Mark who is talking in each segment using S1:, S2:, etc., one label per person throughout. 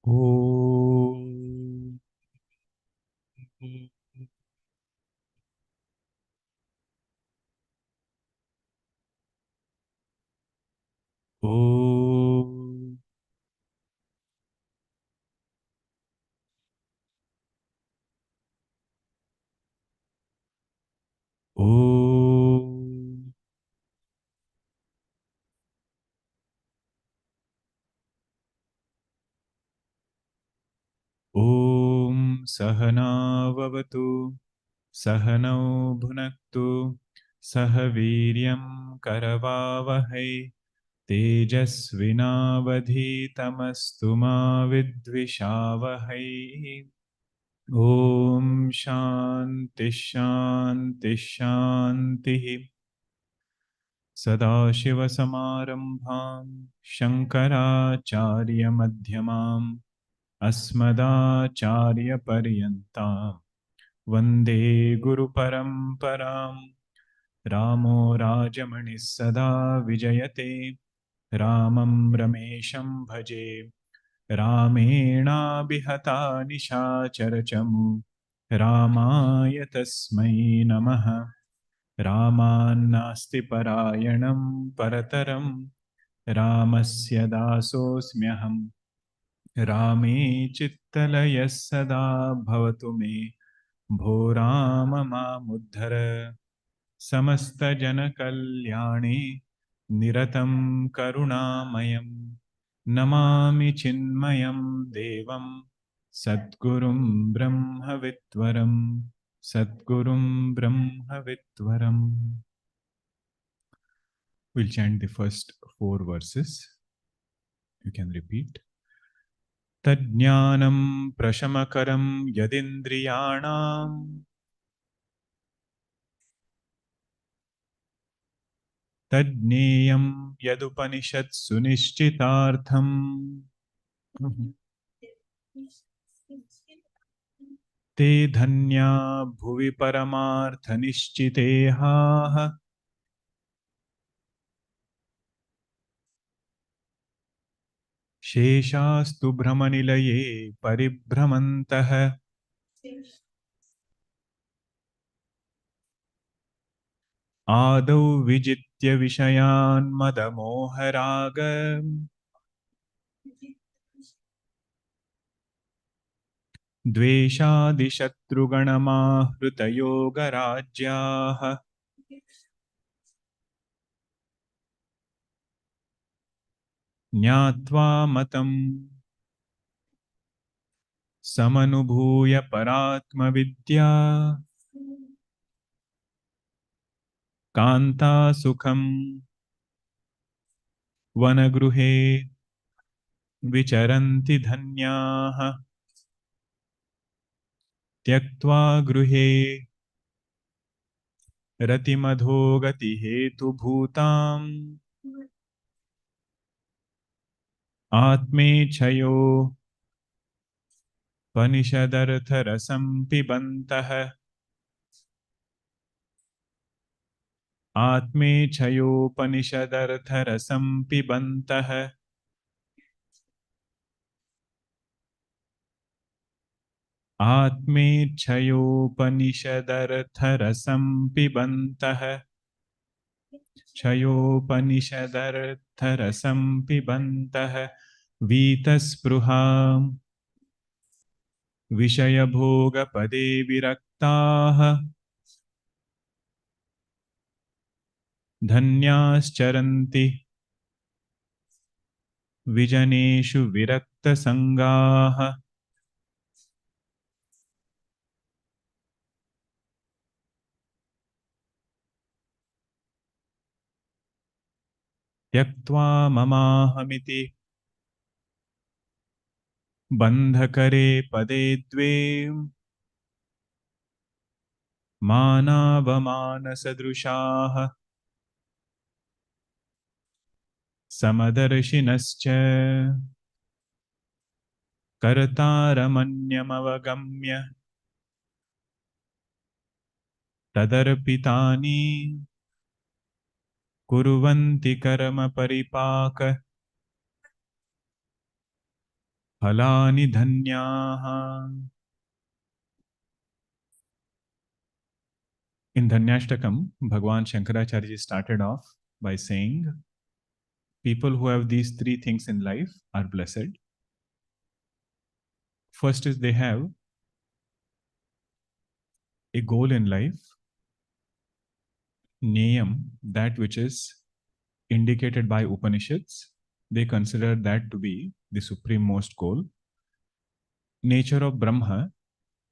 S1: Om. Om. Om. Om Sahana Vavatu Sahanau Bhunaktu Sahaviryam Karavavahai Tejasvinavadhitamastu ma vidvishavahai. Om Shanti Shanti Shanti. Sadashivasamarambham Shankaracharya Madhyamam Asmadacharya Paryantam Vande Guru Paramparam. Ramo Rajamani Sada Vijayate Ramam Ramesham Bhaje Ramena Bihata Nishacharachamu Ramaya Tasmai Namaha. Ramannasti Parayanam Parataram Ramasya Dasosmyaham. Rame Chittalaya Sada Bhavatu Me Bho Rama Mamuddhara. Samasta Jana Kalyani Niratam Karunamayam Namami Chinmayam Devam Sadgurum Brahma Vitvaram. Sadgurum Brahma Vitvaram. We'll chant the first four verses. You can repeat. Tadjnanam prashamakaram yadindriyanam tadneyam yadupanishad sunishchitartham te dhanya bhuvi paramartha nishchiteha sheshastu brahmanilaye paribhramantah adau vijitya vishayan madamoharaga द्वेषादिशत्रुगणमाहृतयोगराज्याः ज्ञात्वा मतम् समनुभूय परात्मविद्या कान्तासुखम् वनगृहे विचरन्ति धन्याः त्यक्त्वा गृहे रतिमधो गतिहेतुभूताम् आत्मेच्छयो पनिषदर्थरसं पिबन्तः आत्मेच्छयोपनिषदर्थरसं पिबन्तः आत्मेच्छयोपनिषदर्थरसं पिबन्तः क्षयोपनिषदर्थरसं पिबन्तः वीतस्पृहा विषयभोगपदे विरक्ताः धन्याश्चरन्ति विजनेषु विरक्तसङ्गाः त्यक्त्वा ममाहमिति बन्धकरे पदे द्वे मानावमानसदृशाः समदर्शिनश्च कर्तारमन्यमवगम्य तदर्पितानि कुर्वन्ति कर्म परिपाक Phalani dhanyaha. In Dhanyashtakam, Bhagwan Shankaracharya started off by saying, people who have these three things in life are blessed. First is they have a goal in life, niyam, that which is indicated by Upanishads. They consider that to be the supreme most goal. Nature of Brahma,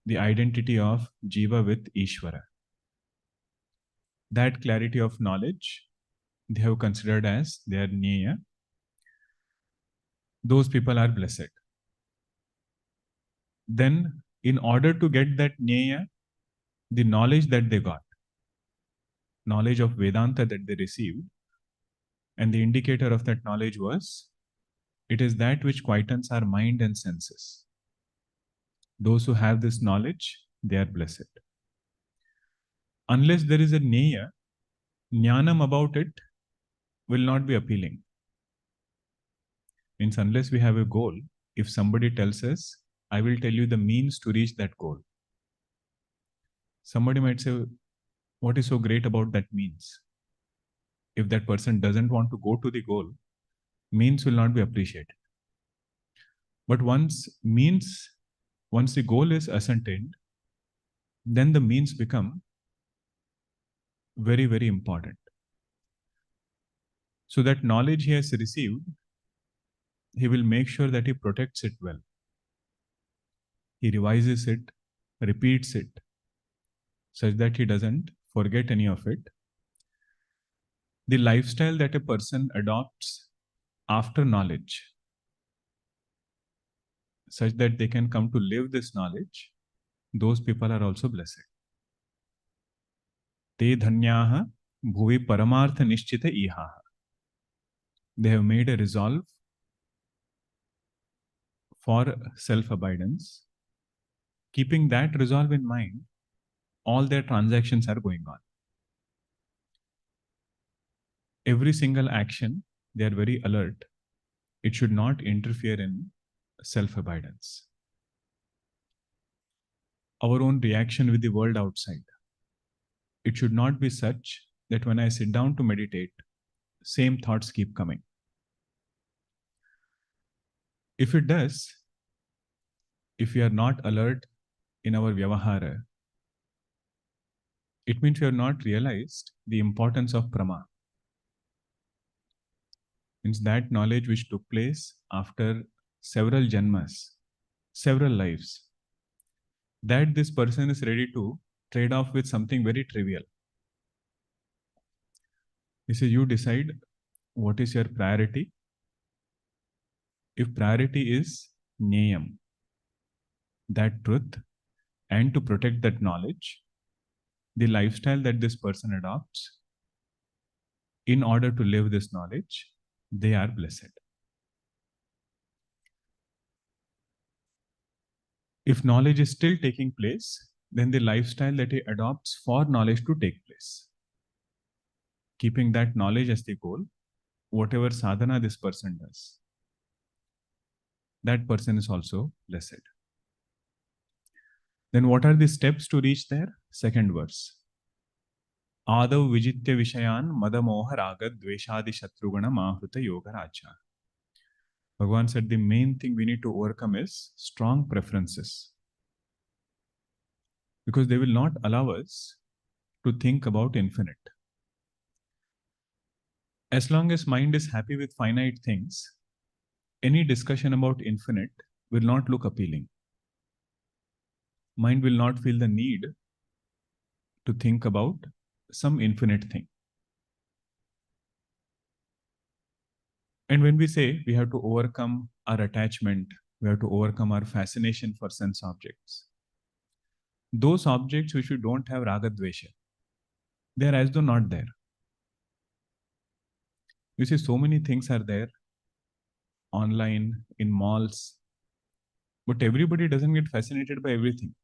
S1: the identity of Jiva with Ishvara. That clarity of knowledge they have considered as their Nyaya. Those people are blessed. Then, in order to get that Nyaya, the knowledge that they got, knowledge of Vedanta that they received, and the indicator of that knowledge was, it is that which quietens our mind and senses. Those who have this knowledge, they are blessed. Unless there is a Nyaya, Jnanam about it will not be appealing. Means unless we have a goal, if somebody tells us, I will tell you the means to reach that goal. Somebody might say, what is so great about that means? If that person doesn't want to go to the goal, means will not be appreciated. But once the goal is ascertained, then the means become very, very important. So that knowledge he has received, he will make sure that he protects it well. He revises it, repeats it, such that he doesn't forget any of it. The lifestyle that a person adopts after knowledge, such that they can come to live this knowledge, those people are also blessed. Te dhanyaha bhuvi paramartha nishchita ihaha. They have made a resolve for self-abidance. Keeping that resolve in mind, all their transactions are going on. Every single action, they are very alert. It should not interfere in self-abidance. Our own reaction with the world outside, it should not be such that when I sit down to meditate, same thoughts keep coming. If it does, if we are not alert in our vyavahara, it means we have not realized the importance of prama. Means that knowledge which took place after several janmas, several lives, that this person is ready to trade off with something very trivial. You see, you decide what is your priority. If priority is Nyayam, that truth, and to protect that knowledge, the lifestyle that this person adopts, in order to live this knowledge, they are blessed. If knowledge is still taking place, then the lifestyle that he adopts for knowledge to take place, keeping that knowledge as the goal, whatever sadhana this person does, that person is also blessed. Then what are the steps to reach there? Second verse. Adav vijitya vishayan madamoha raga dveshadi shatrugana mahruta yoga raja. Bhagavan said the main thing we need to overcome is strong preferences. Because they will not allow us to think about infinite. As long as mind is happy with finite things, any discussion about infinite will not look appealing. Mind will not feel the need to think about some infinite thing. And when we say we have to overcome our attachment, we have to overcome our fascination for sense objects, those objects which we don't have raga dvesha, they are as though not there. You see, so many things are there online, in malls, but everybody doesn't get fascinated by everything.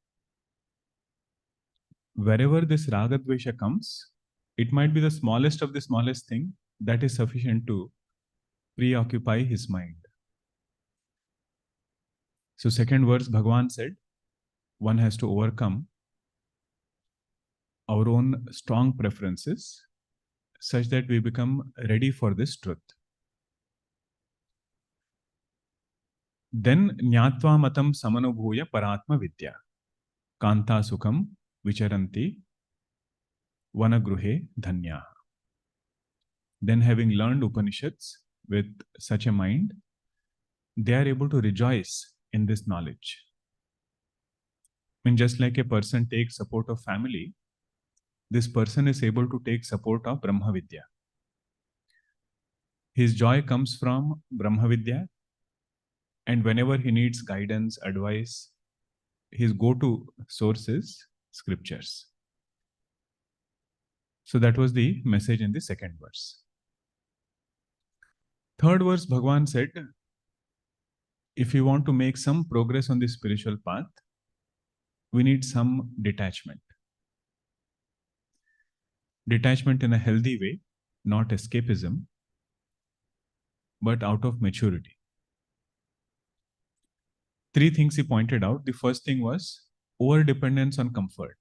S1: Wherever this raga dvesha comes, it might be the smallest of the smallest thing that is sufficient to preoccupy his mind. So second verse, Bhagavan said, one has to overcome our own strong preferences such that we become ready for this truth. Then Nyatva Matam Samanubhuya Paratma Vidya Kanta Sukham Vicharanti Vanagruhe Dhanya. Then having learned Upanishads with such a mind, they are able to rejoice in this knowledge. I mean, just like a person takes support of family, this person is able to take support of Brahma Vidya. His joy comes from Brahma Vidya, and whenever he needs guidance, advice, his go-to source is scriptures. So that was the message in the second verse. Third verse, Bhagavan said, if you want to make some progress on the spiritual path, we need some detachment. Detachment in a healthy way, not escapism, but out of maturity. Three things he pointed out. The first thing was over-dependence on comfort.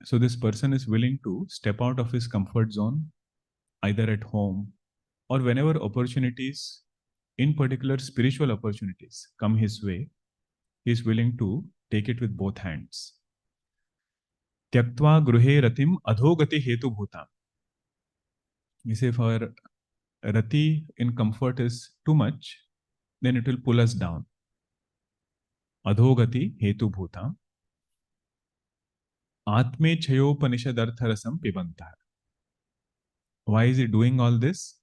S1: So this person is willing to step out of his comfort zone, either at home or whenever opportunities, in particular spiritual opportunities, come his way, he is willing to take it with both hands. Tyaktva gruhe ratim adhogati hetu bhutam. You say if our rati in comfort is too much, then it will pull us down. Adhogati hetu bhutam. Atme chayopanishadartharasam pibanta. Why is he doing all this?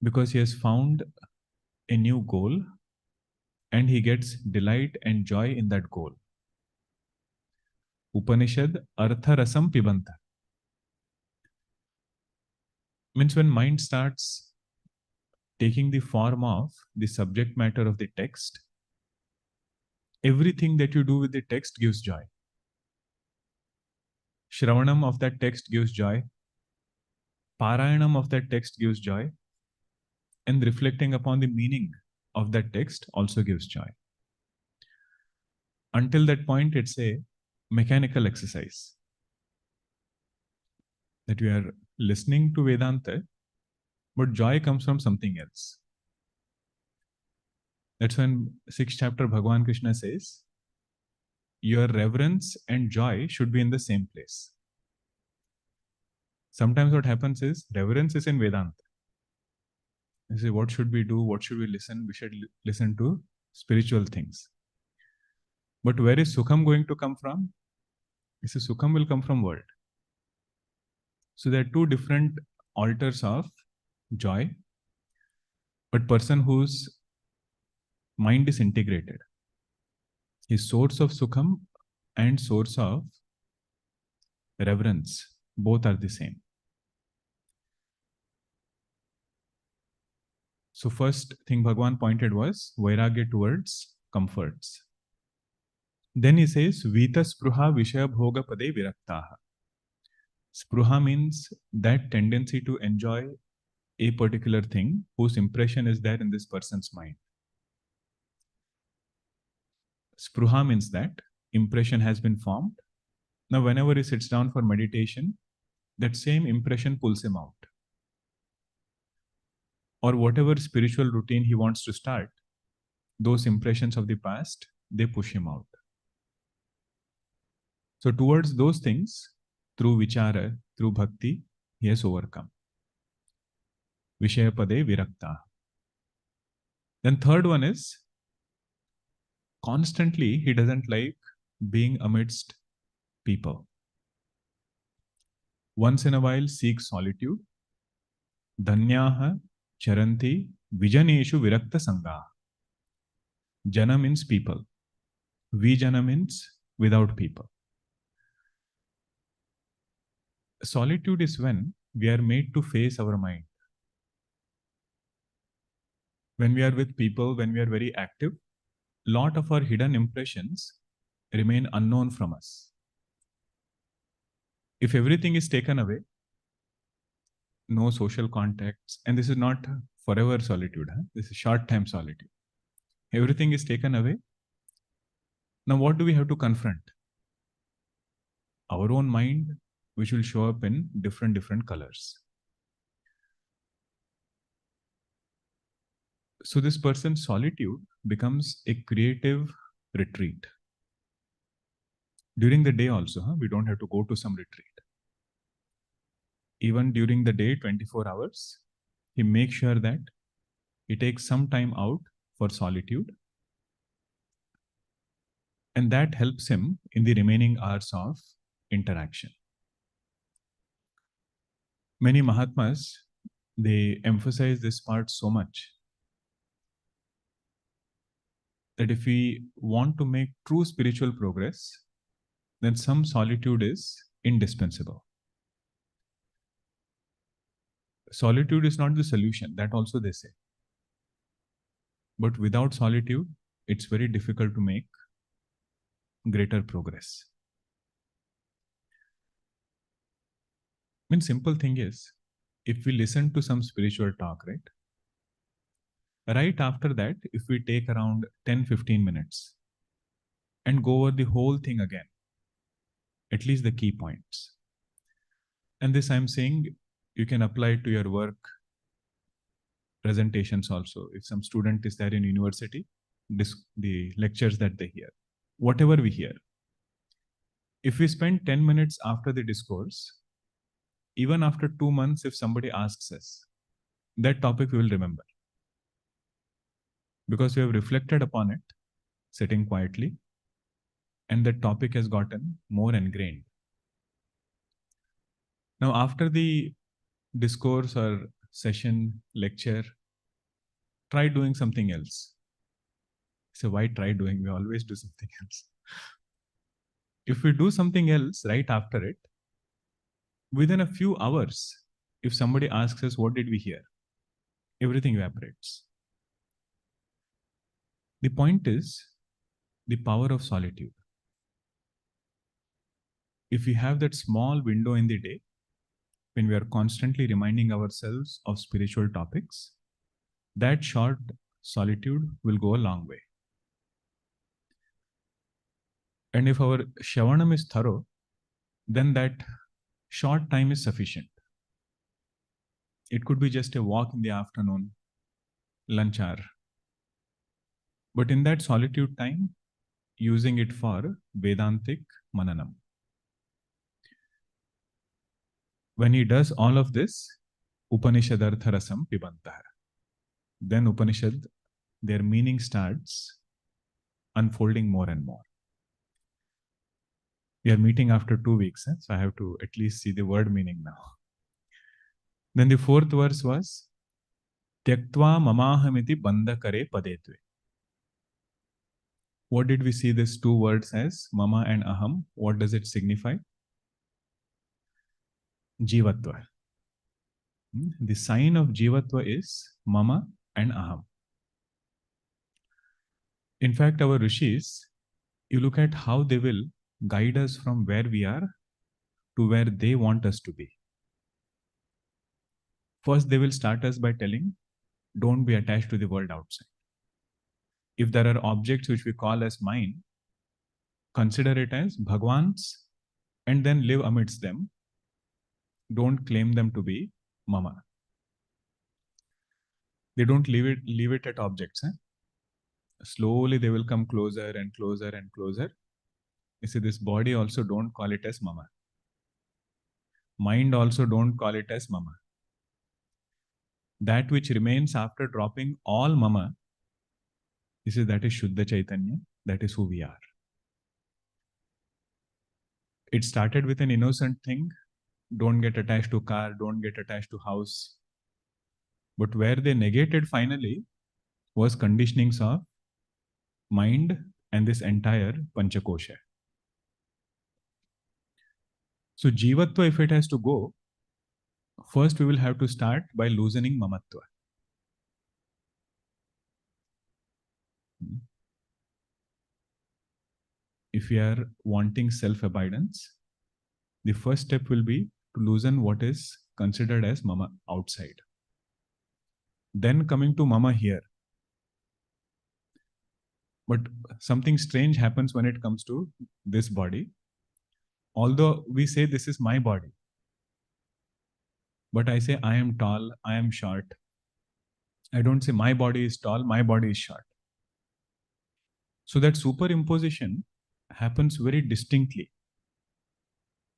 S1: Because he has found a new goal and he gets delight and joy in that goal. Upanishad artharasam pibanta. Means when mind starts taking the form of the subject matter of the text, everything that you do with the text gives joy. Shravanam of that text gives joy. Parayanam of that text gives joy. And reflecting upon the meaning of that text also gives joy. Until that point, it's a mechanical exercise. That we are listening to Vedanta, but joy comes from something else. That's when 6th chapter Bhagavan Krishna says, your reverence and joy should be in the same place. Sometimes what happens is, reverence is in Vedanta. You say, what should we do? What should we listen? We should listen to spiritual things. But where is Sukham going to come from? You say, Sukham will come from world. So there are two different altars of joy, but person whose mind is integrated. His source of Sukham and source of reverence, both are the same. So first thing Bhagavan pointed was Vairagya towards comforts. Then he says, Vita Spruha Vishaya Bhoga Pade Viraktaha. Spruha means that tendency to enjoy a particular thing whose impression is there in this person's mind. Spruha means that impression has been formed. Now, whenever he sits down for meditation, that same impression pulls him out. Or whatever spiritual routine he wants to start, those impressions of the past, they push him out. So towards those things, through vichara, through bhakti, he has overcome. Vishayapade virakta. Then third one is, constantly he doesn't like being amidst people. Once in a while seeks solitude. Dhanyaha charanti vijaneshu virakta sangha. Jana means people. Vijana means without people. Solitude is when we are made to face our mind. When we are with people, when we are very active, lot of our hidden impressions remain unknown from us. If everything is taken away, no social contacts, and this is not forever solitude, this is short-time solitude. Everything is taken away. Now, what do we have to confront? Our own mind, which will show up in different colors. So this person's solitude becomes a creative retreat. During the day also, we don't have to go to some retreat. Even during the day, 24 hours, he makes sure that he takes some time out for solitude. And that helps him in the remaining hours of interaction. Many Mahatmas, they emphasize this part so much that if we want to make true spiritual progress, then some solitude is indispensable. Solitude is not the solution, that also they say. But without solitude, it's very difficult to make greater progress. I mean, simple thing is, if we listen to some spiritual talk, right after that, if we take around 10-15 minutes and go over the whole thing again, at least the key points. And this I'm saying, you can apply it to your work presentations also. If some student is there in university, the lectures that they hear, whatever we hear, if we spend 10 minutes after the discourse, even after 2 months, if somebody asks us, that topic we will remember. Because we have reflected upon it, sitting quietly, and that topic has gotten more ingrained. Now, after the discourse or session, lecture, try doing something else. So why try doing? We always do something else. If we do something else right after it, within a few hours, if somebody asks us, what did we hear? Everything evaporates. The point is the power of solitude. If we have that small window in the day, when we are constantly reminding ourselves of spiritual topics, that short solitude will go a long way. And if our Shravanam is thorough, then that short time is sufficient. It could be just a walk in the afternoon, lunch hour. But in that solitude time, using it for Vedantic Mananam. When he does all of this, Upanishadartha Rasam Pibantah. Then Upanishad, their meaning starts unfolding more and more. We are meeting after 2 weeks, so I have to at least see the word meaning now. Then the fourth verse was Tyaktva mamahamiti bandha kare padetve. What did we see these two words as? Mama and aham. What does it signify? Jivatva. The sign of Jivatva is mama and aham. In fact, our rishis, you look at how they will guide us from where we are to where they want us to be. First, they will start us by telling, don't be attached to the world outside. If there are objects which we call as mine, consider it as Bhagwan's and then live amidst them. Don't claim them to be mama. They don't leave it at objects. Slowly they will come closer and closer and closer. You see, this body also don't call it as mama. Mind also don't call it as mama. That which remains after dropping all mama, you see, that is Shuddha Chaitanya, that is who we are. It started with an innocent thing, don't get attached to car, don't get attached to house. But where they negated finally was conditionings of mind and this entire Panchakosha. So Jivatva, if it has to go, first we will have to start by loosening Mamatva. If we are wanting self-abidance, the first step will be to loosen what is considered as mama outside. Then coming to mama here. But something strange happens when it comes to this body. Although we say this is my body, but I say I am tall, I am short. I don't say my body is tall, my body is short. So that superimposition happens very distinctly.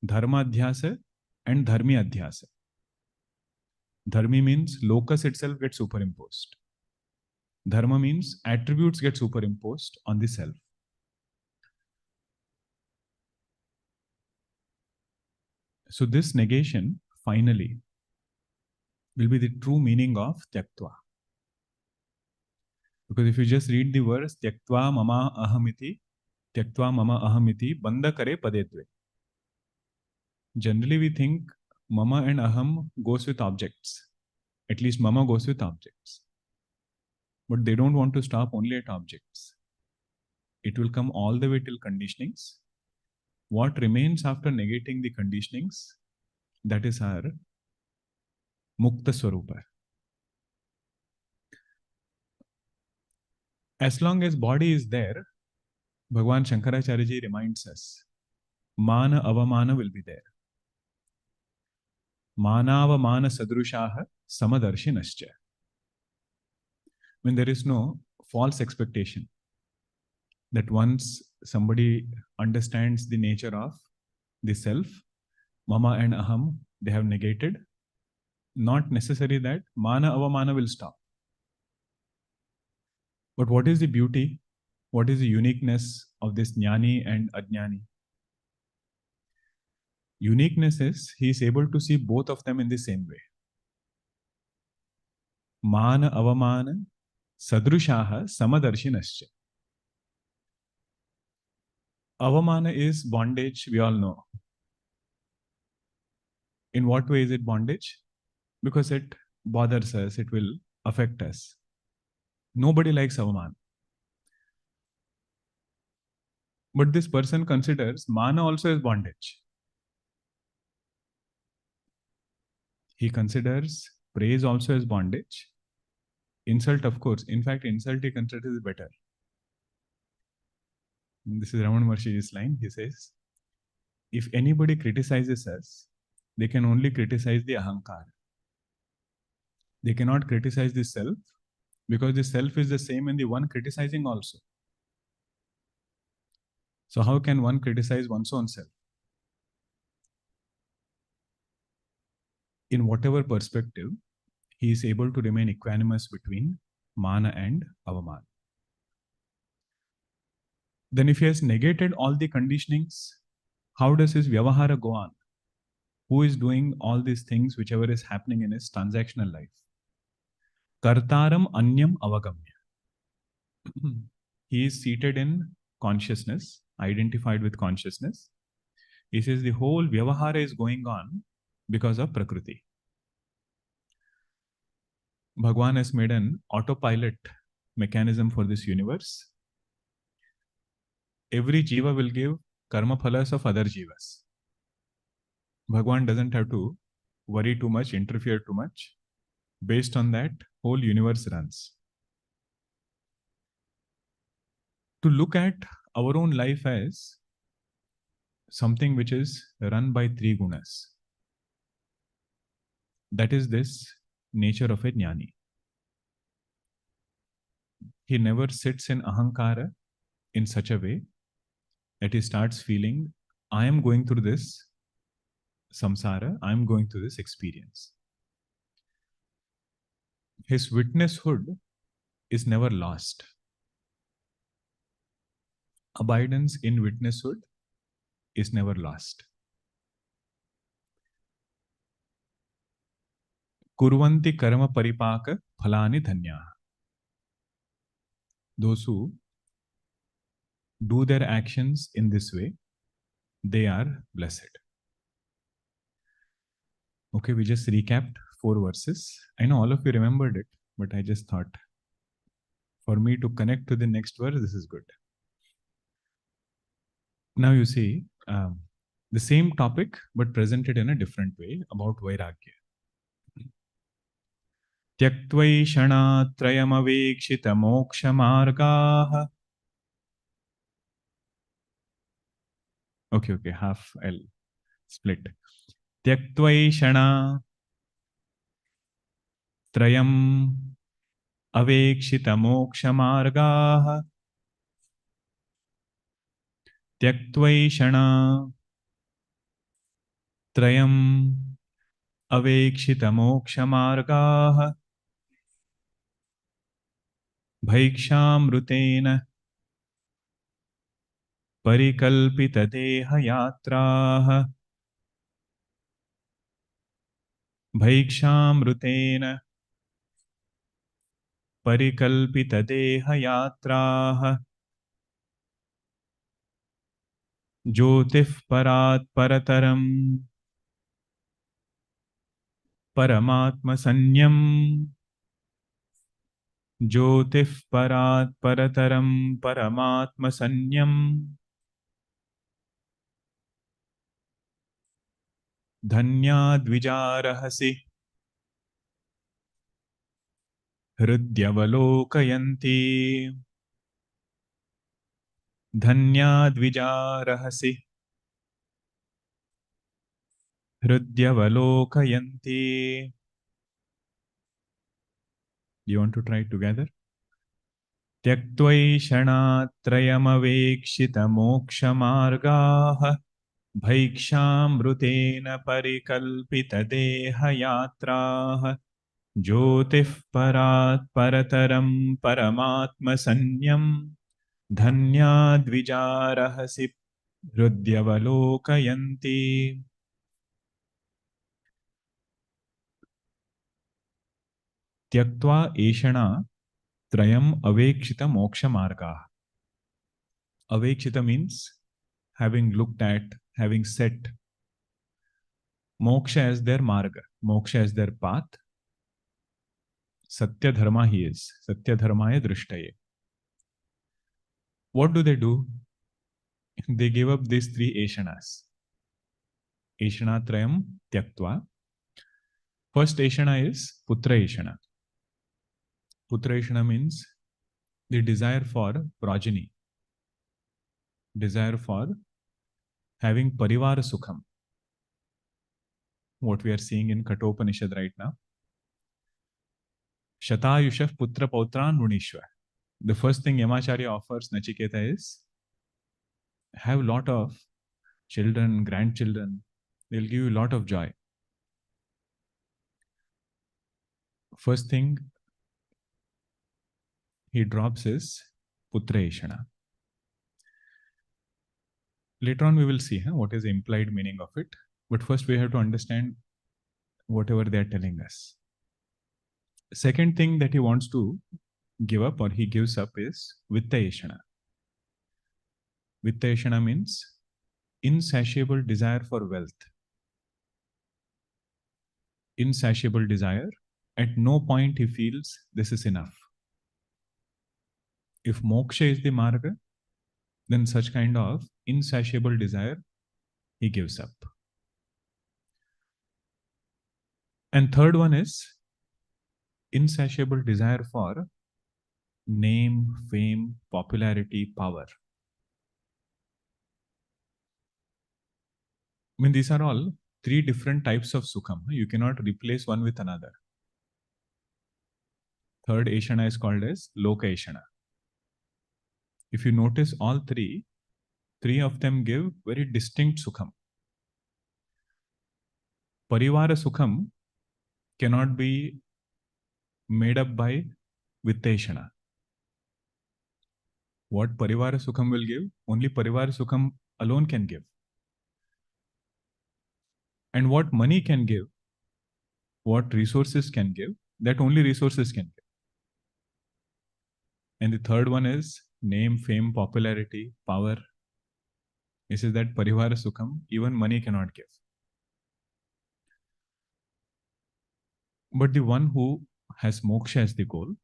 S1: Dharma adhyasa and dharmi adhyasa. Dharmi means locus itself gets superimposed. Dharma means attributes get superimposed on the self. So this negation, finally, will be the true meaning of tyaktva. Because if you just read the verse, tyaktva mama ahamiti, banda kare padedve. Generally we think mama and aham goes with objects. At least mama goes with objects. But they don't want to stop only at objects. It will come all the way till conditionings. What remains after negating the conditionings, that is our mukta swarupa. As long as body is there, Bhagwan Shankaracharya ji reminds us, mana avamana will be there. Manavamana sadrushaha samadarshinaschya. When there is no false expectation that once somebody understands the nature of the self, mama and aham, they have negated, not necessary that mana avamana will stop. But what is the beauty? What is the uniqueness of this jnani and ajnani? Uniqueness is he is able to see both of them in the same way. Mana avamana sadrushaha samadarshinaschya. Avamana is bondage, we all know. In what way is it bondage? Because it bothers us, it will affect us. Nobody likes avamana. But this person considers mana also as bondage. He considers praise also as bondage. Insult, of course. In fact, insult he considers better. This is Ramana Maharshi's line. He says, if anybody criticizes us, they can only criticize the ahankar. They cannot criticize the self, because the self is the same in the one criticizing also. So how can one criticize one's own self? In whatever perspective, he is able to remain equanimous between mana and avamana. Then if he has negated all the conditionings, how does his vyavahara go on? Who is doing all these things, whichever is happening in his transactional life? Kartaram anyam avagamya. He is seated in consciousness, identified with consciousness. He says the whole vyavahara is going on because of prakriti. Bhagwan has made an autopilot mechanism for this universe. Every jiva will give karma phalas of other jivas. Bhagwan doesn't have to worry too much, interfere too much. Based on that, whole universe runs. To look at our own life as something which is run by three gunas. That is this nature of a jnani. He never sits in ahankara in such a way that he starts feeling, I am going through this samsara, I am going through this experience. His witnesshood is never lost. Abidance in witnesshood is never lost. Kurvanti karma paripaka phalani dhanya. Those who do their actions in this way, they are blessed. Okay, we just recapped 4 verses. I know all of you remembered it, but I just thought for me to connect to the next verse, this is good. Now you see the same topic, but presented in a different way about Vairagya. Tyaktvaishana trayamavekshita moksha margaha Okay, half L split. Tyaktvaishana trayam avekshita mokshamargaah. Tyaktvaishana trayam avekshita mokshamargaah. Bhikshamrutena परिकल्पित देह यात्राः. भैक्षामृतेन परिकल्पित देह यात्राः. ज्योतिः परात् परतरं परमात्मसंज्ञम्. ज्योतिः परात् परतरं परमात्मसंज्ञम्. धन्याद्विजारहसि हृद्यवलोकयन्ति. धन्याद्विजारहसि हृद्यवलोकयन्ति. You want to try it together? त्यक्त्वैषणात्रयमवेक्षितमोक्षमार्गाः. भैक्षामृतेन परिकल्पितदेहयात्राः. ज्योतिः परात् परतरं परमात्मसंज्ञम्. धन्याद्विजारहसि हृद्यवलोकयन्ति. त्यक्त्वा एषणा त्रयम् अवेक्षितमोक्षमार्गाः. Avekshita means having looked at, having set moksha as their marga, moksha as their path. Satya dharma he is. Satya dharmaya drishtaye. What do? They give up these three eshanas. Eshana trayam tyaktva. First eshana is putra eshana. Putra eshana means the desire for progeny, desire for having parivara sukham. What we are seeing in Kathopanishad right now. Shatayushav putra pautran munishva. The first thing Yamacharya offers Nachiketa is have a lot of children, grandchildren. They'll give you a lot of joy. First thing he drops is putra eshana. Later on we will see what is the implied meaning of it. But first we have to understand whatever they are telling us. Second thing that he wants to give up or he gives up is vitta eshana. Vitta eshana means insatiable desire for wealth. Insatiable desire. At no point he feels this is enough. If moksha is the marga, then such kind of insatiable desire he gives up. And third one is insatiable desire for name, fame, popularity, power. I mean, these are all three different types of sukham. You cannot replace one with another. Third eshana is called as loka eshana. If you notice all three of them give very distinct sukham. Parivara sukham cannot be made up by vitta eshana. What parivara sukham will give, only parivara sukham alone can give. And what money can give, what resources can give, that only resources can give. And the third one is name, fame, popularity, power. This is that parivara sukham, even money cannot give. But the one who has moksha as the goal,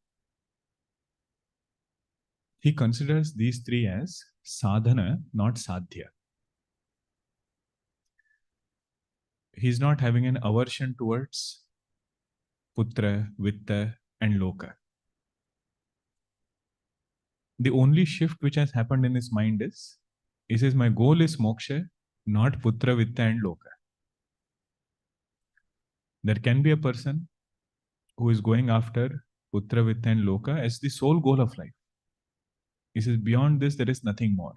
S1: he considers these three as sadhana, not sadhya. He's not having an aversion towards putra, vitta, and loka. The only shift which has happened in his mind is he says, my goal is moksha, not putra, vitta and loka. There can be a person who is going after putra, vitta and loka as the sole goal of life. He says, beyond this, there is nothing more.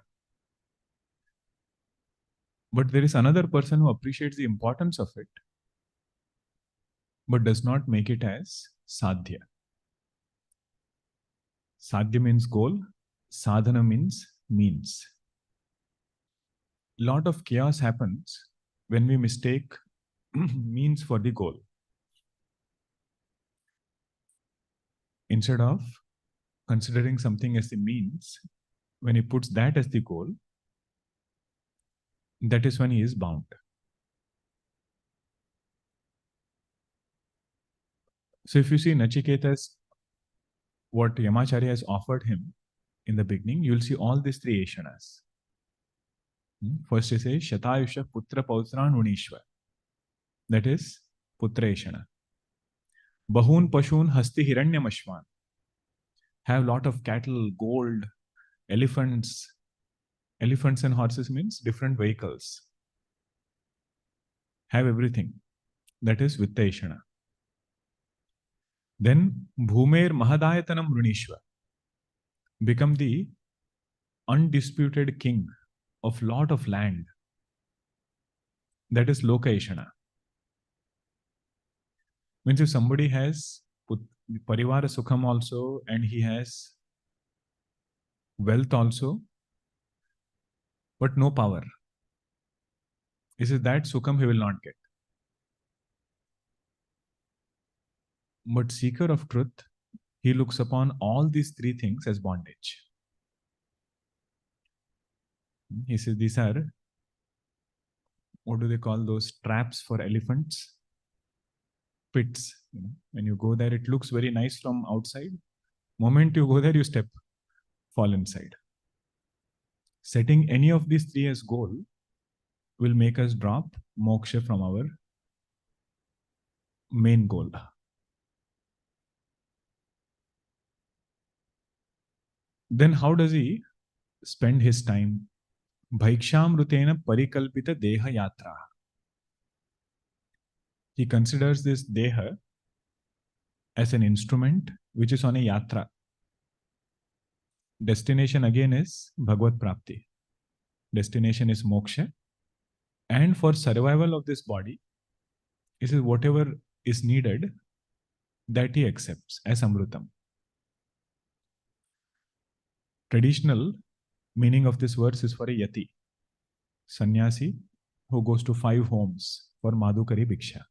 S1: But there is another person who appreciates the importance of it, but does not make it as sadhya. Sadhya means goal, sadhana means means. Lot of chaos happens when we mistake means for the goal. Instead of considering something as the means, when he puts that as the goal, that is when he is bound. So if you see Nachiketa's, what Yamacharya has offered him in the beginning, you will see all these three Ashanas. First he says, Shatayusha Putra Pautran Unishwa. That is Putra Ashana. Bahun Pashun Hasti Hiranyamashwan. Have lot of cattle, gold, elephants. Elephants and horses means different vehicles. Have everything. That is Vitta Ashana. Then Bhumer Mahadayatanam Runishwa. Become the undisputed king of lot of land. That is Loka Ashana. Means if somebody has Parivara Sukham also and he has wealth also, but no power, is it that Sukham he will not get. But seeker of truth, he looks upon all these three things as bondage. He says these are, what do they call those traps for elephants? Pits. When you go there, it looks very nice from outside. Moment you go there, you step, fall inside. Setting any of these three as goal will make us drop moksha from our main goal. Then how does he spend his time? Bhikshamrutena parikalpita deha yatra. He considers this deha as an instrument which is on a yatra. Destination again is Bhagavad Prapti. Destination is moksha. And for survival of this body, it is whatever is needed that he accepts as amrutam. Traditional meaning of this verse is for a yati, sannyasi who goes to 5 homes for madhukari bhiksha.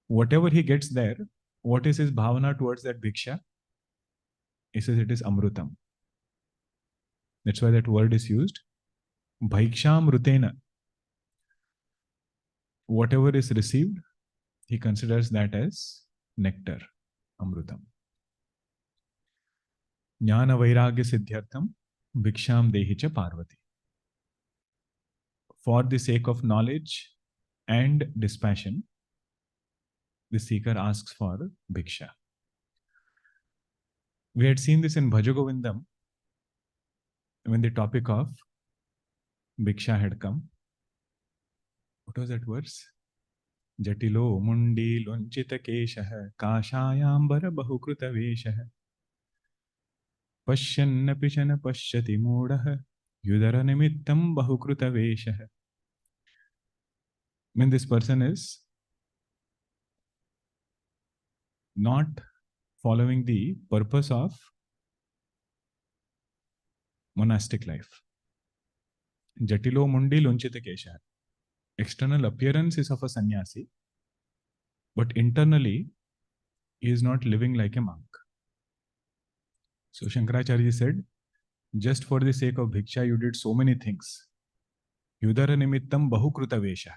S1: Whatever he gets there, what is his bhavana towards that bhiksha? He says it is amrutam. That's why that word is used. Bhikshamrutena. Whatever is received, he considers that as nectar, amrutam. Jnana vairagya siddhyartham bhiksham dehi parvati. For the sake of knowledge and dispassion, the seeker asks for bhiksha. We had seen this in Bhajagovindam when the topic of bhiksha had come. What was that verse? Jatilo mundi lunchita keshah kashayambara bahukruta veshah Pashyanna pishana pashyati modah yudara nimittam bahukruta veshah. When this person is not following the purpose of monastic life. Jatilo mundi lunchita kesha. External appearance is of a sannyasi, but internally he is not living like a monk. So Shankaracharya said, just for the sake of bhiksha, you did so many things. Yudara nimittam bahukruta vesha.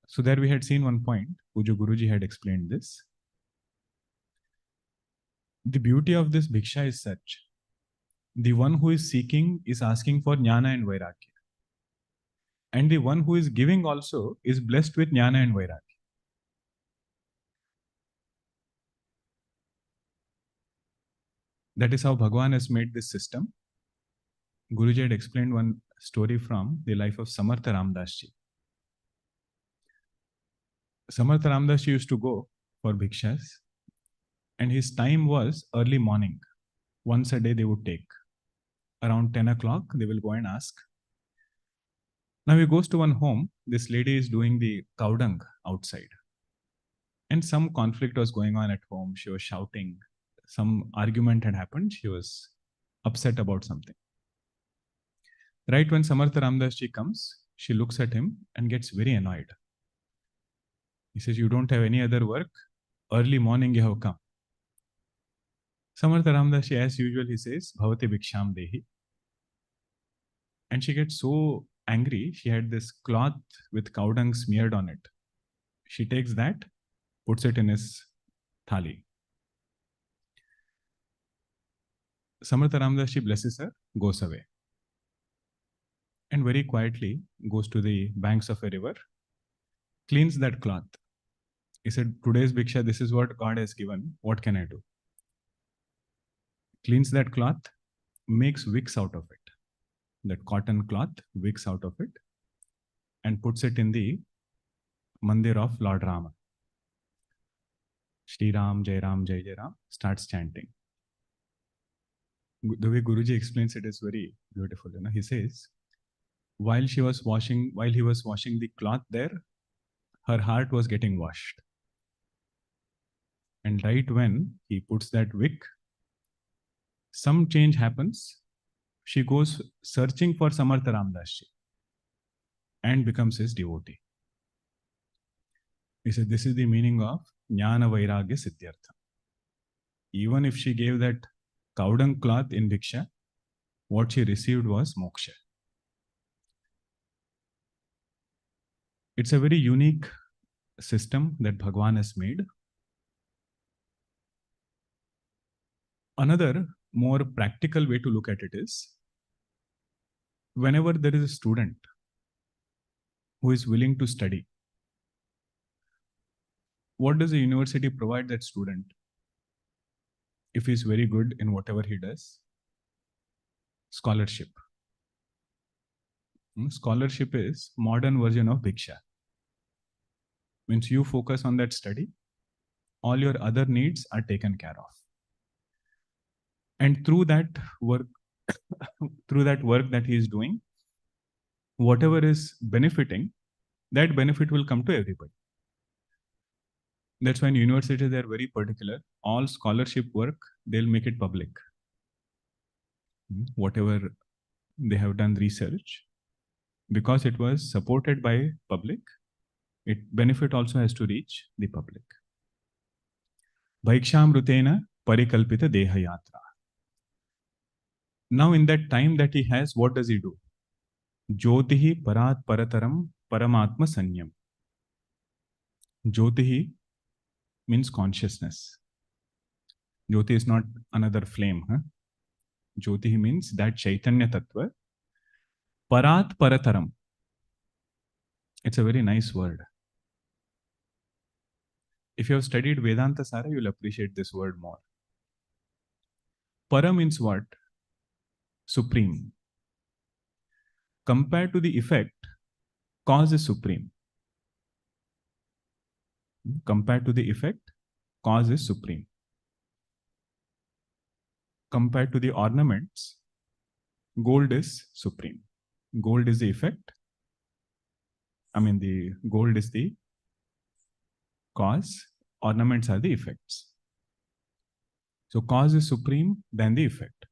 S1: So there we had seen one point, Puja Guruji had explained this. The beauty of this bhiksha is such, the one who is seeking is asking for jnana and vairagya. And the one who is giving also is blessed with jnana and vairagya. That is how Bhagavan has made this system. Guruji had explained one story from the life of Samartha Ramdas ji. Samartha Ramdas ji used to go for bhikshas, and his time was early morning. Once a day they would take. Around 10 o'clock, they will go and ask. Now he goes to one home. This lady is doing the cow dung outside. And some conflict was going on at home. She was shouting. Some argument had happened. She was upset about something. Right when Samartha Ramdas ji comes, she looks at him and gets very annoyed. He says, "You don't have any other work? Early morning you have come." Samartha Ramdas ji, as usual, he says, "Bhavati bhiksham dehi." And she gets so angry. She had this cloth with cow dung smeared on it. She takes that, puts it in his thali. Samartha Ramdas ji blesses her, goes away. And very quietly goes to the banks of a river, cleans that cloth. He said, "Today's bhiksha, this is what God has given. What can I do?" Cleans that cloth, makes wicks out of it. That cotton cloth, wicks out of it, and puts it in the mandir of Lord Rama. Shri Ram, Jai Ram, Jai Jai Ram, starts chanting. The way Guruji explains it is very beautiful. He says, while he was washing the cloth there, her heart was getting washed. And right when he puts that wick, some change happens. She goes searching for Samartha Ramdas ji and becomes his devotee. He said, this is the meaning of Jnana Vairagya Siddhyartha. Even if she gave that cow dung cloth in bhiksha, what she received was moksha. It's a very unique system that Bhagwan has made. Another more practical way to look at it is, whenever there is a student who is willing to study, what does the university provide that student if he is very good in whatever he does? Scholarship. Scholarship is modern version of bhiksha. Means you focus on that study, all your other needs are taken care of. And through that work, that he is doing, whatever is benefiting, that benefit will come to everybody. That's why in universities they are very particular. All scholarship work, they'll make it public. Whatever they have done research, because it was supported by public, it benefit also has to reach the public. Bhiksham parikalpita deha yatra. Now in that time that he has, what does he do? Jyotihi parat parataram paramatma sanyam. Jyotihi means consciousness. Jyoti is not another flame. Jyotihi means that Chaitanya Tattva. Parat parataram. It's a very nice word. If you have studied Vedanta Sara, you'll appreciate this word more. Para means what? Supreme. Compared to the effect, cause is supreme. Compared to the effect, cause is supreme. Compared to the ornaments, gold is supreme. Gold is the effect. The gold is the cause, ornaments are the effects. So cause is supreme, then the effect.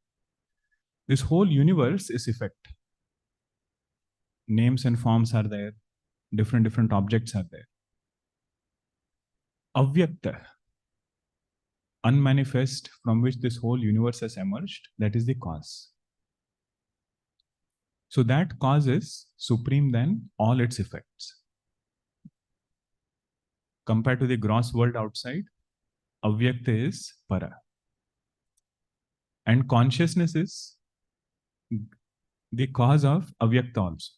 S1: This whole universe is effect. Names and forms are there, different objects are there. Avyakta, unmanifest, from which this whole universe has emerged, that is the cause. So that cause is supreme than all its effects. Compared to the gross world outside, avyakta is para. And consciousness is the cause of avyakta also.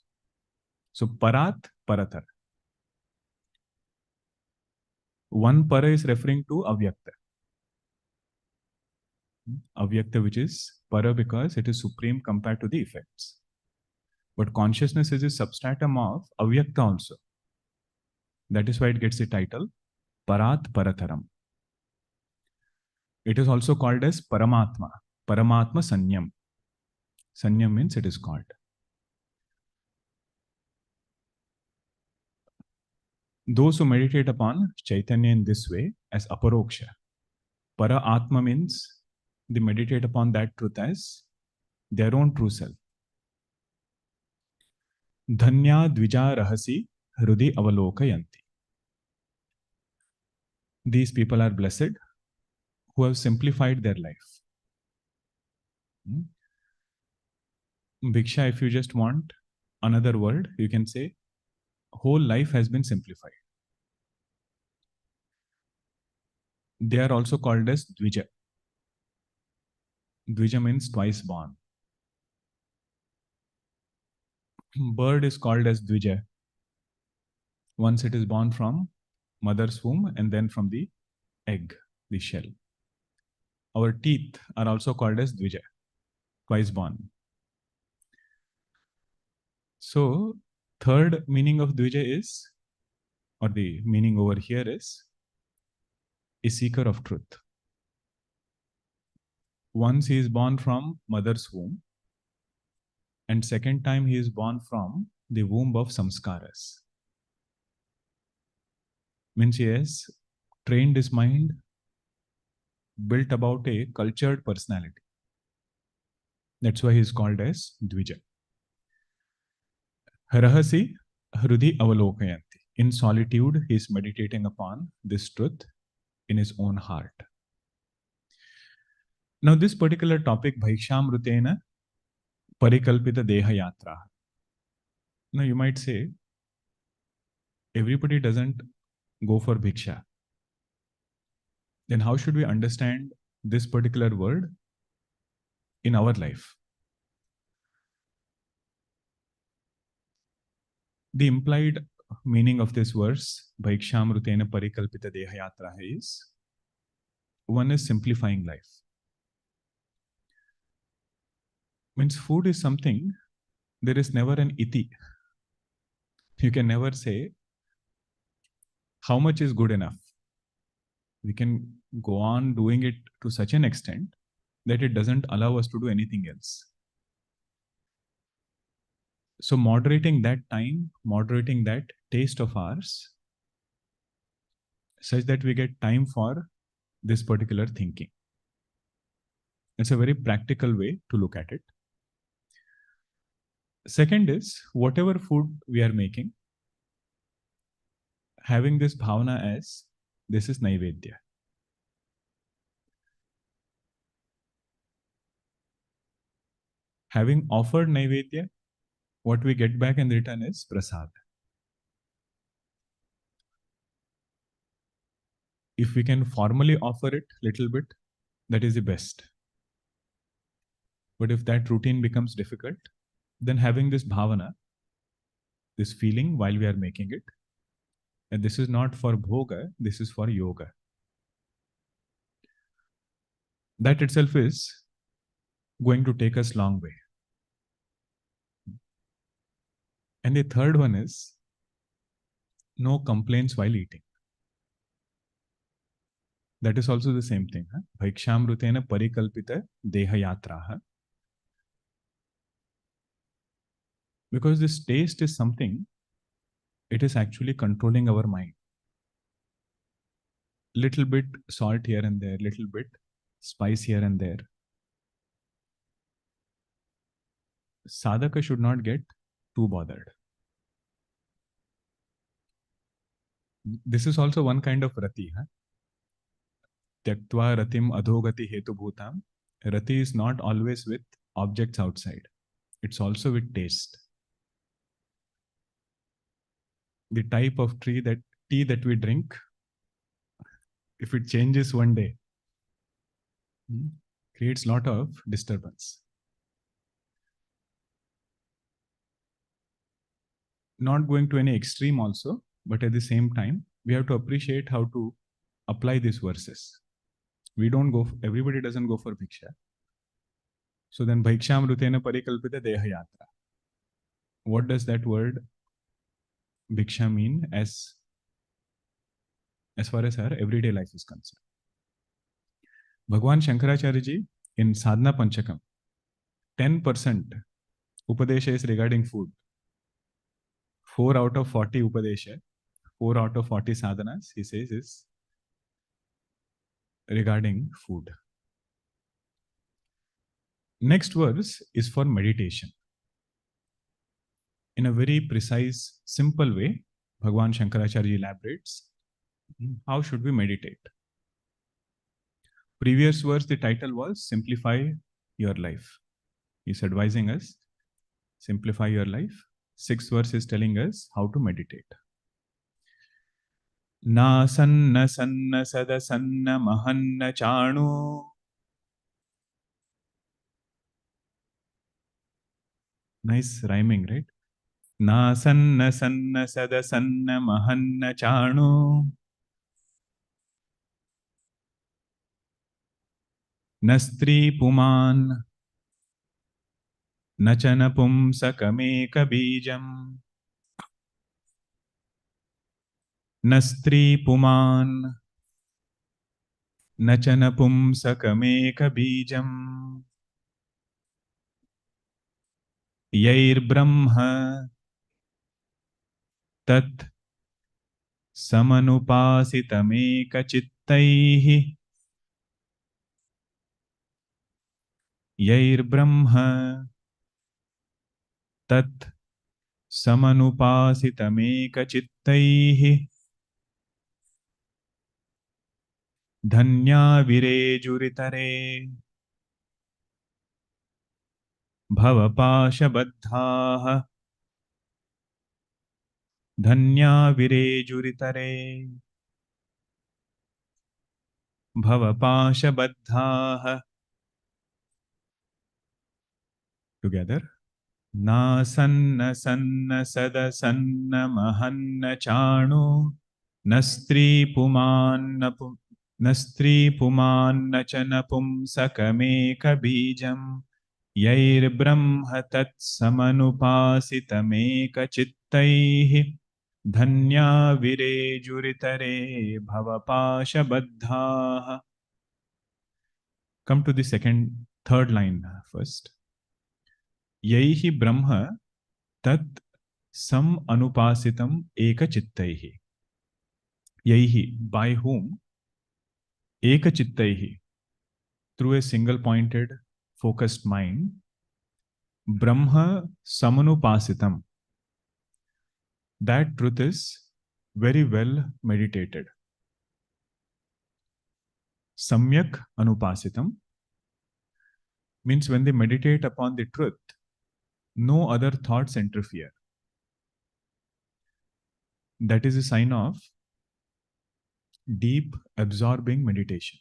S1: So parat, paratar. One para is referring to avyakta. Avyakta, which is para because it is supreme compared to the effects. But consciousness is a substratum of avyakta also. That is why it gets the title Parat Parataram. It is also called as Paramatma. Paramatma Sanyam. Sanyam means it is called. Those who meditate upon Chaitanya in this way as aparoksha. Para Atma means they meditate upon that truth as their own true self. Dhanya Dvija Rahasi Hrudi Avalokayanti. These people are blessed who have simplified their life. Bhiksha, if you just want another word, you can say whole life has been simplified. They are also called as Dvija. Dvija means twice born. Bird is called as Dvija. Once it is born from mother's womb and then from the egg, the shell. Our teeth are also called as Dvija, twice born. So, third meaning of Dvija is, or the meaning over here is, a seeker of truth. Once he is born from mother's womb, and second time he is born from the womb of samskaras. Means he has trained his mind, built about a cultured personality. That's why he is called as Dvija. Rahasi Hrudi Avalokayanti. In solitude, he is meditating upon this truth in his own heart. Now, this particular topic, Bhikshamrutena Parikalpita Deha Yatra. Now, you might say, everybody doesn't go for bhiksha. Then how should we understand this particular word in our life? The implied meaning of this verse, Bhikshamrutena Parikalpita Deha Yatra, is one is simplifying life. Means food is something, there is never an iti. You can never say how much is good enough. We can go on doing it to such an extent that it doesn't allow us to do anything else. So moderating that time, moderating that taste of ours, such that we get time for this particular thinking. It's a very practical way to look at it. Second is, whatever food we are making, having this bhavana as, this is Naivedya. Having offered Naivedya, what we get back in return is prasad. If we can formally offer it little bit, that is the best. But if that routine becomes difficult, then having this bhavana, this feeling while we are making it, and this is not for bhoga, this is for yoga. That itself is going to take us long way. And the third one is no complaints while eating. That is also the same thing. Bhikshamrutena parikalpita deha yatraha. Because this taste is something, it is actually controlling our mind. Little bit salt here and there, little bit spice here and there. Sadhaka should not get too bothered. This is also one kind of rati. Tyaktva ratim adhogati hetu bhutam. Rati is not always with objects outside. It's also with taste. The type of tea that we drink, if it changes one day, creates a lot of disturbance. Not going to any extreme also, but at the same time, we have to appreciate how to apply these verses. Everybody doesn't go for bhiksha. So then Bhikshamrutena parikalpita deha yatra. What does that word bhiksha mean as far as our everyday life is concerned? Bhagwan Shankaracharya ji in Sadhana Panchakam, 10% Upadesha is regarding food. 4 out of 40 Upadesha, 4 out of 40 sadhanas, he says, is regarding food. Next verse is for meditation. In a very precise, simple way, Bhagwan Shankaracharya elaborates, how should we meditate? Previous verse, the title was Simplify Your Life. He's advising us, simplify your life. Sixth verse is telling us how to meditate. Na sanna sanna sada sanna mahanna chanu. Nice rhyming, right? Na sanna sanna sada sanna mahanna chanu. Nastri puman nachana pumsakameka bijam. Nastri puman nachana pumsakameka bijam. Yair brahma tat samanupasitameka chittaihi. Yair brahma tat samanupasitameka chittaihi. Dhanya virejuritare bhavapashabaddhaah. Dhanya virejuritare bhavapashabaddhaah. Together. Na sanna sanna sada sanna mahanna chanu. Nastri puman nachana pumsakameka bijam. Yair brahma tat samanupasitameka chittaihi. Dhanya virejuritare bhavapashabaddhaah. Come to the third line first. Yaihi brahma tat sam anupasitam eka chittaihi. Yaihi, by whom? Eka chittaihi, through a single pointed, focused mind. Brahma samanupasitam, that truth is very well meditated. Samyak anupasitam means when they meditate upon the truth, no other thoughts interfere. That is a sign of deep, absorbing meditation.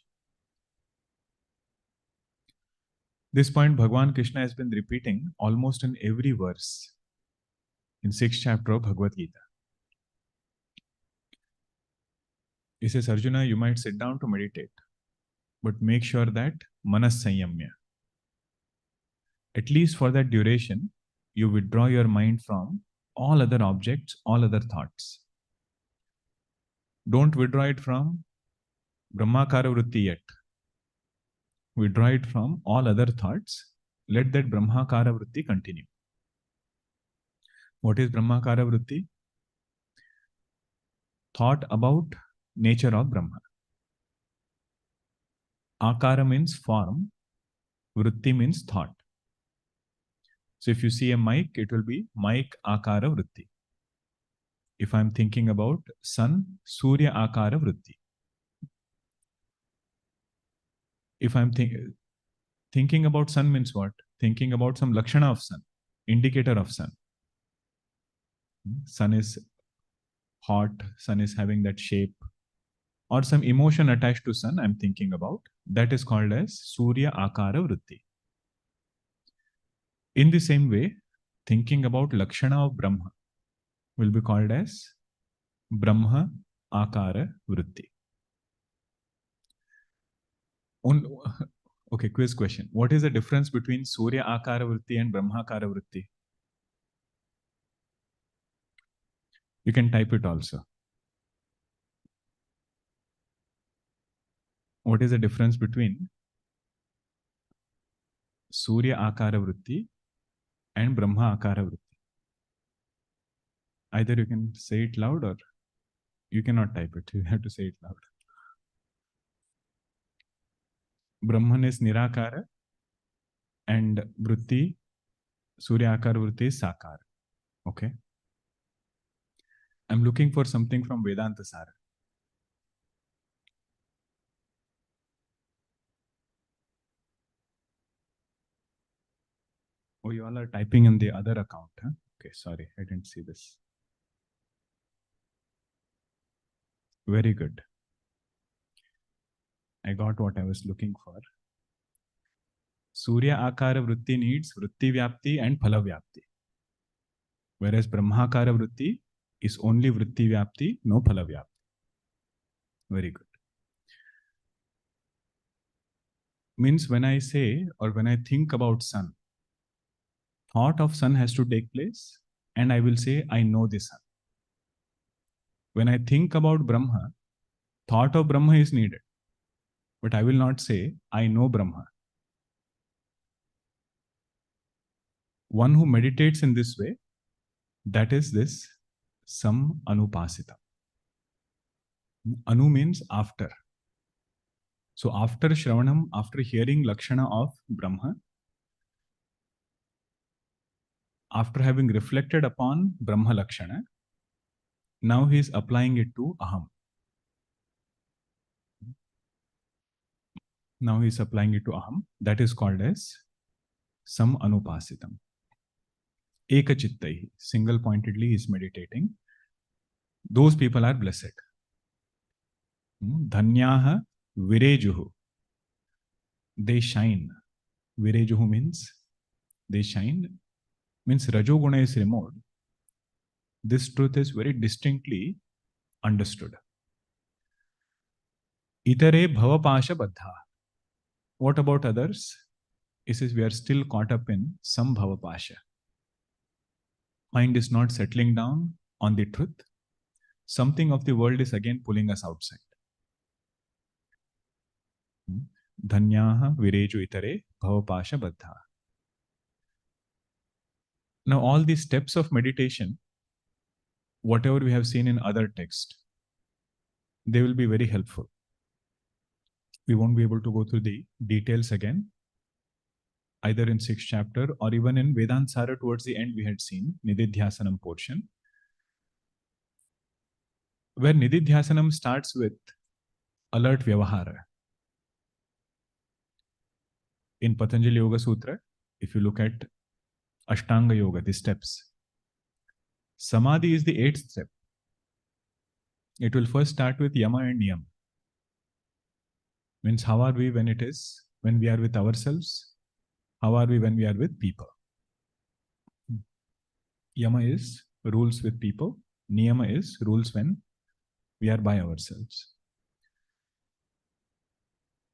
S1: This point Bhagwan Krishna has been repeating almost in every verse in 6th chapter of Bhagavad Gita. He says, Arjuna, you might sit down to meditate, but make sure that manas sanyamya. At least for that duration, you withdraw your mind from all other objects, all other thoughts. Don't withdraw it from Brahmaakaara Vritti yet. Withdraw it from all other thoughts. Let that Brahmaakaara Vritti continue. What is Brahmaakaara Vritti? Thought about nature of Brahma. Akara means form. Vritti means thought. So if you see a mic, it will be mic Akara Vritti. If I'm thinking about sun, Surya Akara Vritti. If I'm thinking about sun means what? Thinking about some lakshana of sun, indicator of sun. Sun is hot, sun is having that shape, or some emotion attached to sun I'm thinking about. That is called as Surya Akara Vritti. In the same way, thinking about lakshana of Brahma will be called as Brahma Akara Vritti. Okay, quiz question. What is the difference between Surya Akara Vritti and Brahmaakaara Vritti? You can type it also. What is the difference between Surya-Akara Vritti and Brahma-Akara Vritti? Either you can say it loud or you cannot type it. You have to say it loud. Brahman is Nirakara and Vritti, Surya-Akara Vritti is Sakara. Okay. I'm looking for something from Vedanta Sara. Oh, you all are typing in the other account, huh? Okay, sorry, I didn't see this. Very good. I got what I was looking for. Surya Akara Vritti needs Vritti Vyapti and Phala Vyapti. Whereas Brahmaakara Vritti is only Vritti Vyapti, no Phala Vyapti. Very good. Means when I say or when I think about sun, thought of sun has to take place and I will say, I know the sun. When I think about Brahma, thought of Brahma is needed. But I will not say, I know Brahma. One who meditates in this way, that is this Sam Anupasita. Anu means after. So after Shravanam, after hearing Lakshana of Brahma, after having reflected upon Brahma Lakshana, now he is applying it to Aham. Now he is applying it to Aham. That is called as Sam Anupasitam. Ekachittai, single pointedly he is meditating. Those people are blessed. Dhanyaha Virejuhu. They shine. Virejuhu means they shine. Means Rajoguna is removed. This truth is very distinctly understood. Itare bhavapasha baddha. What about others? It says we are still caught up in some bhavapasha. Mind is not settling down on the truth. Something of the world is again pulling us outside. Dhanyaha vireju itare bhavapasha baddha. Now all these steps of meditation, whatever we have seen in other texts, they will be very helpful. We won't be able to go through the details again, either in 6th chapter or even in Vedanta Sara towards the end we had seen, Nididhyasanam portion, where Nididhyasanam starts with alert Vyavahara. In Patanjali Yoga Sutra, if you look at Ashtanga Yoga, the steps, Samadhi is the 8th step. It will first start with Yama and Niyam. Means how are we when we are with ourselves? How are we when we are with people? Yama is rules with people. Niyama is rules when we are by ourselves.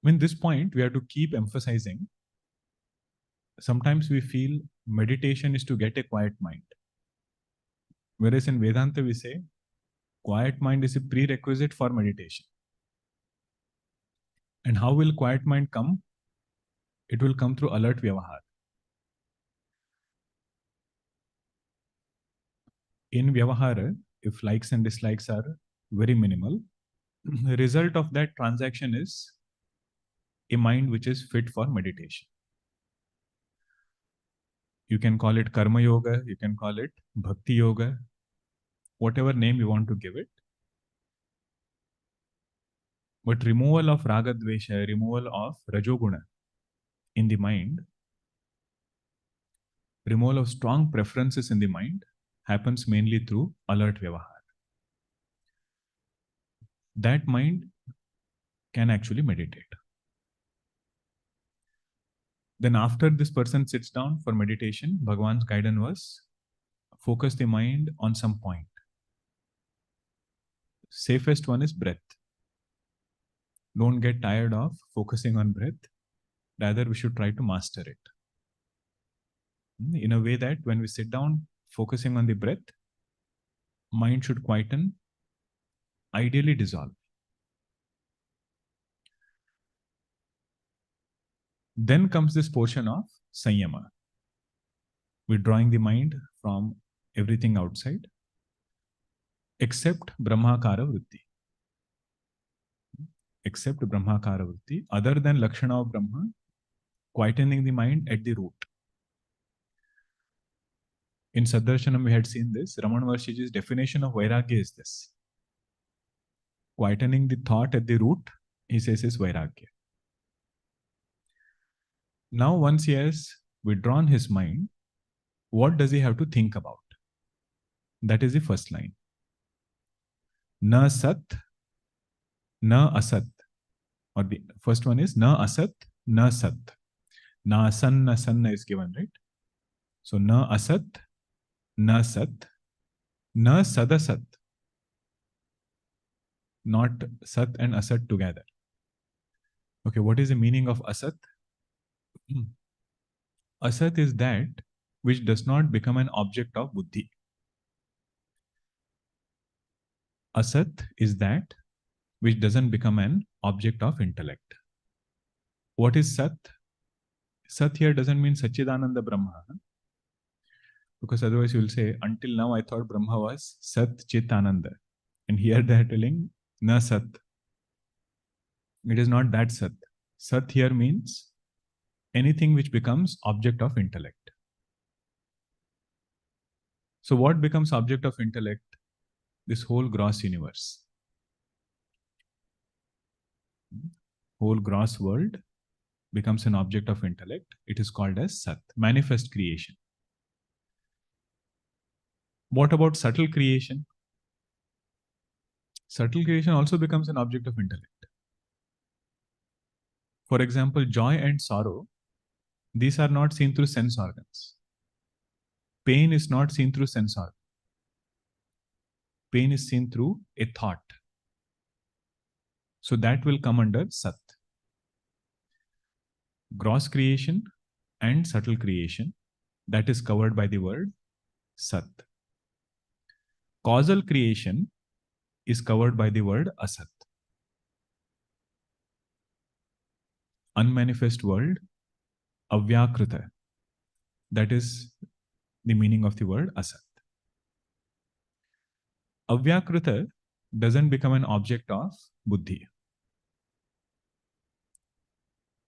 S1: In this point, we have to keep emphasizing. Sometimes we feel meditation is to get a quiet mind. Whereas in Vedanta, we say quiet mind is a prerequisite for meditation. And how will quiet mind come? It will come through alert Vyavahar. In Vyavahara, if likes and dislikes are very minimal, the result of that transaction is a mind which is fit for meditation. You can call it Karma Yoga, you can call it Bhakti Yoga, whatever name you want to give it. But removal of Raga Dvesha, removal of Rajoguna in the mind, removal of strong preferences in the mind happens mainly through alert Vyavahar. That mind can actually meditate. Then after this person sits down for meditation, Bhagavan's guidance was focus the mind on some point. Safest one is breath. Don't get tired of focusing on breath. Rather, we should try to master it. In a way that when we sit down focusing on the breath, mind should quieten, ideally dissolve. Then comes this portion of Sanyama, withdrawing the mind from everything outside, except Brahmaakaara Vritti. Except Brahmaakaara Vritti, other than Lakshana of Brahma, quietening the mind at the root. In Saddarshanam, we had seen this. Ramana Mahariji's definition of Vairagya is this. Quietening the thought at the root, he says, is Vairagya. Now, once he has withdrawn his mind, what does he have to think about? That is the first line. Na sat, na asat. Or the first one is na asat, na sat. Na asanna is given, right? So na asat, na sat, na sadasat. Not sat and asat together. Okay, what is the meaning of asat? Asat is that which does not become an object of buddhi. Asat is that which doesn't become an object of intellect. What is Sat? Sat here doesn't mean Sachidananda Brahma. Because otherwise you will say, until now I thought Brahma was Sat Chit Ananda. And here they are telling, Na Sat. It is not that Sat. Sat here means anything which becomes object of intellect. So what becomes object of intellect? This whole gross universe. Whole gross world becomes an object of intellect. It is called as Sat, manifest creation. What about subtle creation? Subtle creation also becomes an object of intellect. For example, joy and sorrow, these are not seen through sense organs. Pain is not seen through sense organs. Pain is seen through a thought. So that will come under Sat. Gross creation and subtle creation, that is covered by the word Sat. Causal creation is covered by the word Asat. Unmanifest world, Avyakrita. That is the meaning of the word Asat. Avyakrita doesn't become an object of buddhi.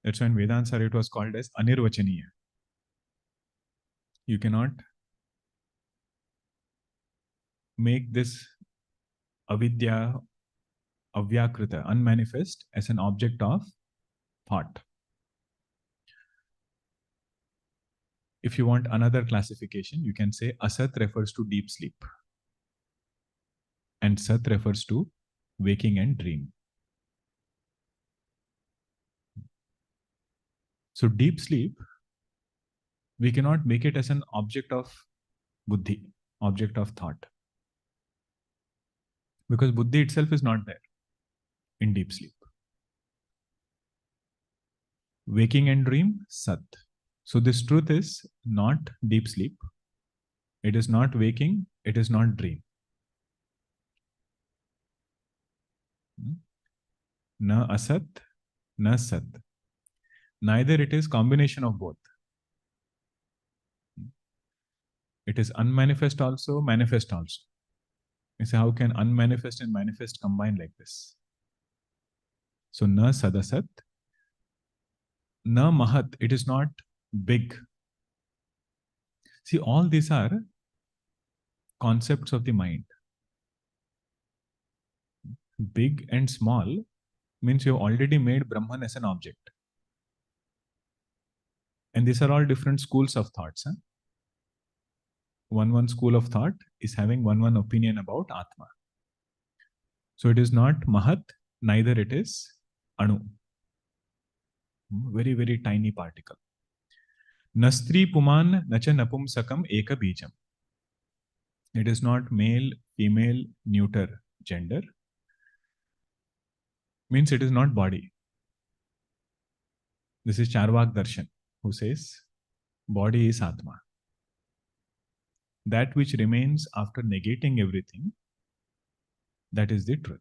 S1: That's why in Vedanta it was called as Anirvachaniya. You cannot make this avidya, avyakrita, unmanifest, as an object of thought. If you want another classification, you can say Asat refers to deep sleep and Sat refers to waking and dream. So deep sleep, we cannot make it as an object of buddhi, object of thought. Because buddhi itself is not there in deep sleep. Waking and dream, Sat. So this truth is not deep sleep. It is not waking. It is not dream. Na asat, na sat. Neither it is combination of both. It is unmanifest also, manifest also. You say, how can unmanifest and manifest combine like this? So na sadasat, na mahat, it is not big. See, all these are concepts of the mind. Big and small means you have already made Brahman as an object. And these are all different schools of thoughts. Huh? One school of thought is having one opinion about Atma. So it is not Mahat, neither it is Anu. Very, very tiny particle. Nastri Puman Nacha Napumsakam Eka Bijam. It is not male, female, neuter gender. Means it is not body. This is Charvak Darshan, who says body is Atma. that which remains after negating everything, that is the truth.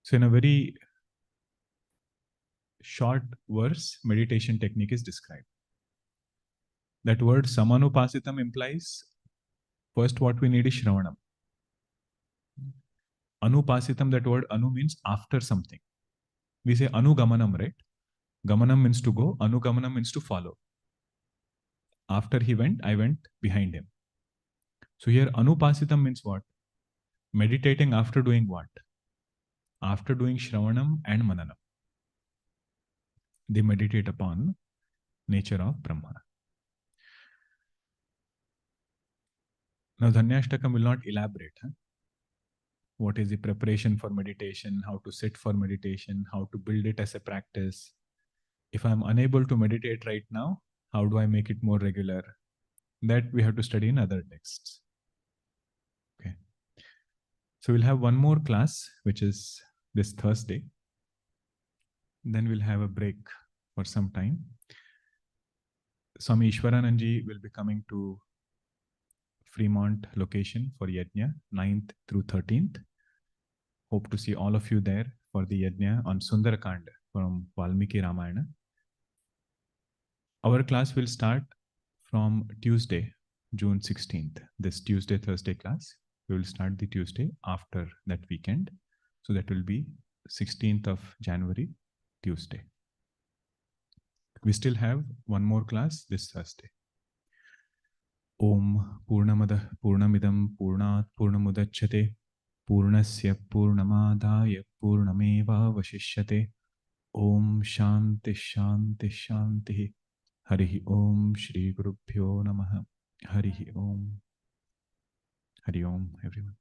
S1: So in a very short verse, meditation technique is described. That word samanupasitam implies first what we need is shravanam. Anupasitam, that word anu means after something. We say anugamanam, right? Gamanam means to go, anugamanam means to follow. After he went, I went behind him. So here anupasitam means what? Meditating after doing what? After doing shravanam and mananam. They meditate upon nature of Brahma. Now Dhanyashtakam will not elaborate. What is the preparation for meditation, how to sit for meditation, how to build it as a practice. If I'm unable to meditate right now, how do I make it more regular? That we have to study in other texts. Okay. So we'll have one more class, which is this Thursday. Then we'll have a break for some time. Swami Ishwarananji will be coming to Fremont location for Yajna, 9th through 13th. Hope to see all of you there for the Yajna on Sundarakand from Valmiki Ramayana. Our class will start from Tuesday, June 16th. This Tuesday, Thursday class. We will start the Tuesday after that weekend. So that will be 16th of January, Tuesday. We still have one more class this Thursday. Om Purnamada Purnamidam Purnat Purnamudachyate Purnasya Purnamadaya Purnameva Vashishyate. Om Shanti Shanti Shanti. Harihi Om Shri Gurubhyo Namaha. Harihi Om. Hari Om, everyone.